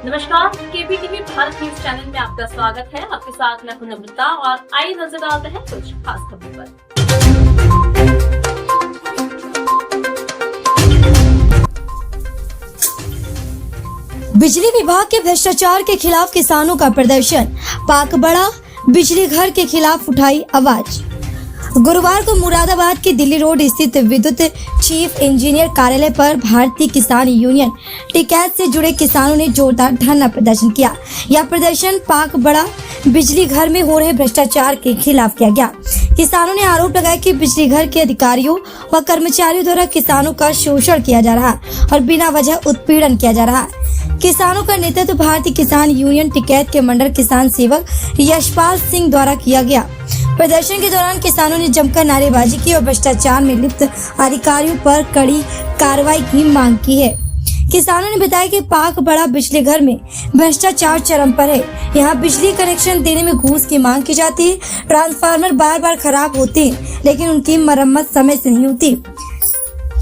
नमस्कार, केपीटीवी Bharat news channel में आपका स्वागत है। आपके साथ मैं हूं नम्रता और आइए नजर डालते हैं कुछ खास खबरों पर। बिजली विभाग के भ्रष्टाचार के खिलाफ किसानों का प्रदर्शन, पाक बढ़ा, बिजली घर के खिलाफ उठाई आवाज। गुरुवार को मुरादाबाद के दिल्ली रोड स्थित विद्युत चीफ इंजीनियर कार्यालय पर भारतीय किसान यूनियन टिकैत से जुड़े किसानों ने जोरदार धरना प्रदर्शन किया। यह प्रदर्शन पाक बढ़ा, बिजली घर में हो रहे भ्रष्टाचार के खिलाफ किया गया। किसानों ने आरोप लगाया कि बिजली घर के अधिकारियों व कर्मचारियों द्वारा किसानों का शोषण किया जा रहा है और बिना वजह उत्पीड़न किया जा रहा है। किसानों का नेतृत्व भारतीय किसान यूनियन टिकैत के मंडल किसान सेवक यशपाल सिंह द्वारा किया गया। प्रदर्शन के दौरान किसानों ने जमकर नारेबाजी की और भ्रष्टाचार में लिप्त अधिकारियों पर कड़ी कार्रवाई की मांग की है। किसानों ने बताया कि पाक बड़ा बिजली घर में भ्रष्टाचार चरम पर है। यहाँ बिजली कनेक्शन देने में घूस की मांग की जाती है। ट्रांसफार्मर बार बार खराब होते हैं, लेकिन उनकी मरम्मत समय से नहीं होती।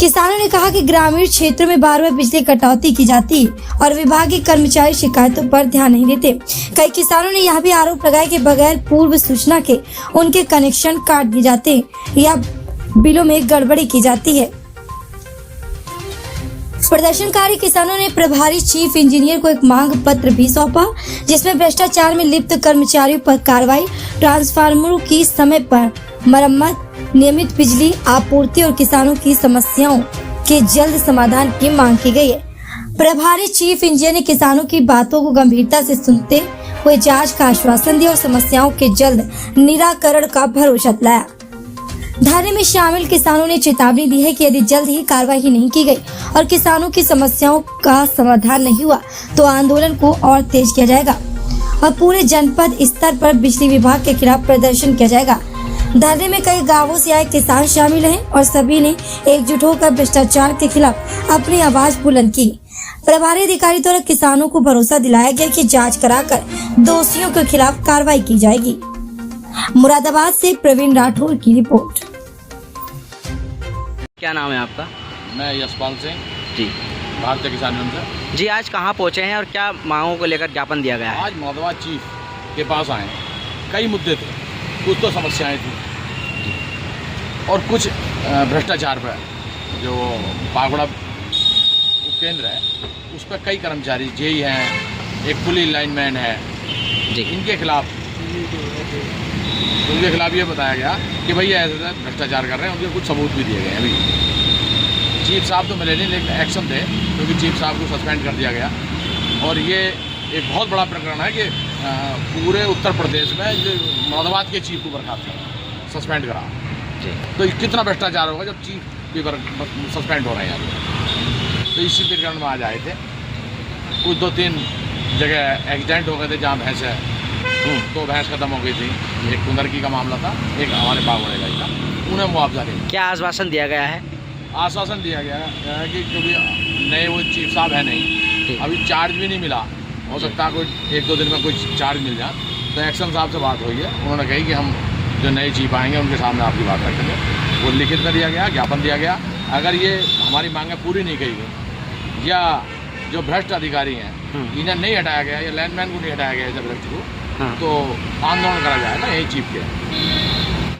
किसानों ने कहा कि ग्रामीण क्षेत्र में बार बार बिजली कटौती की जाती है और विभागीय कर्मचारी शिकायतों पर ध्यान नहीं देते। कई किसानों ने यह भी आरोप लगाया कि बगैर पूर्व सूचना के उनके कनेक्शन काट दिए जाते हैं या बिलों में गड़बड़ी की जाती है। प्रदर्शनकारी किसानों ने प्रभारी चीफ इंजीनियर को एक मांग पत्र भी सौंपा, जिसमें भ्रष्टाचार में लिप्त कर्मचारियों पर कार्रवाई, ट्रांसफार्मरों की समय पर मरम्मत, नियमित बिजली आपूर्ति और किसानों की समस्याओं के जल्द समाधान की मांग की गई है। प्रभारी चीफ इंजीनियर ने किसानों की बातों को गंभीरता से सुनते हुए जांच का आश्वासन दिया और समस्याओं के जल्द निराकरण का भरोसा दिलाया। धरने में शामिल किसानों ने चेतावनी दी है कि यदि जल्द ही कार्रवाई नहीं की गई और किसानों की समस्याओं का समाधान नहीं हुआ तो आंदोलन को और तेज किया जाएगा और पूरे जनपद स्तर पर बिजली विभाग के खिलाफ प्रदर्शन किया जाएगा। धरने में कई गांवों से आए किसान शामिल हैं और सभी ने एकजुट होकर भ्रष्टाचार के खिलाफ अपनी आवाज बुलंद की। प्रभारी अधिकारी द्वारा किसानों को भरोसा दिलाया गया कि जांच कराकर दोषियों के खिलाफ कार्रवाई की जाएगी। मुरादाबाद से प्रवीण राठौर की रिपोर्ट। क्या नाम है आपका? मैं यशपाल सिंह जी, भारतीय किसान यूनियन से। जी, आज कहाँ पहुँचे हैं और क्या मांगों को लेकर ज्ञापन दिया गया है? आज मुरादाबाद चीफ के पास आए। कई मुद्दे थे, कुछ तो समस्याएं थी और कुछ भ्रष्टाचार पर जो पागड़ा उपकेंद्र है उस पर कई कर्मचारी जेई हैं, एक पुलिस लाइनमैन है जी, उनके खिलाफ ये बताया गया कि भैया ऐसे भ्रष्टाचार कर रहे हैं। उनके कुछ सबूत भी दिए गए हैं। अभी चीफ साहब तो मिले नहीं, लेकिन एक्शन थे क्योंकि चीफ साहब को सस्पेंड कर दिया गया। और ये एक बहुत बड़ा प्रकरण है कि पूरे उत्तर प्रदेश में जो मुरादाबाद के चीफ को बर्खास्त सस्पेंड करा, तो कितना भ्रष्टाचार होगा जब चीफ भी सस्पेंड हो रहे हैं यहाँ पे। तो इसी प्रकरण में आज आए थे। कुछ 2-3 जगह एक्सीडेंट हो गए थे जहाँ भैंस है, तो भैंस खत्म हो गई थी। एक कुंदरकी का मामला था, एक हमारे बागवाड़े का था। उन्हें मुआवजा देंगे। क्या आश्वासन दिया गया है? आश्वासन दिया गया है कि क्योंकि नए वो चीफ साहब है नहीं, अभी चार्ज भी नहीं मिला, हो सकता है कोई 1-2 दिन में कोई चार्ज मिल जाए। तो एक्शन साहब से बात हुई है, उन्होंने कही कि हम जो नए चीफ आएंगे उनके सामने आपकी बात रखेंगे। वो लिखित में दिया गया, ज्ञापन दिया गया। अगर ये हमारी मांगें पूरी नहीं की गई या जो भ्रष्ट अधिकारी हैं इन्हें नहीं हटाया गया या लैंडमैन को नहीं हटाया गया ऐसे भ्रष्ट को, तो आंदोलन करा जाएगा यही चीफ के।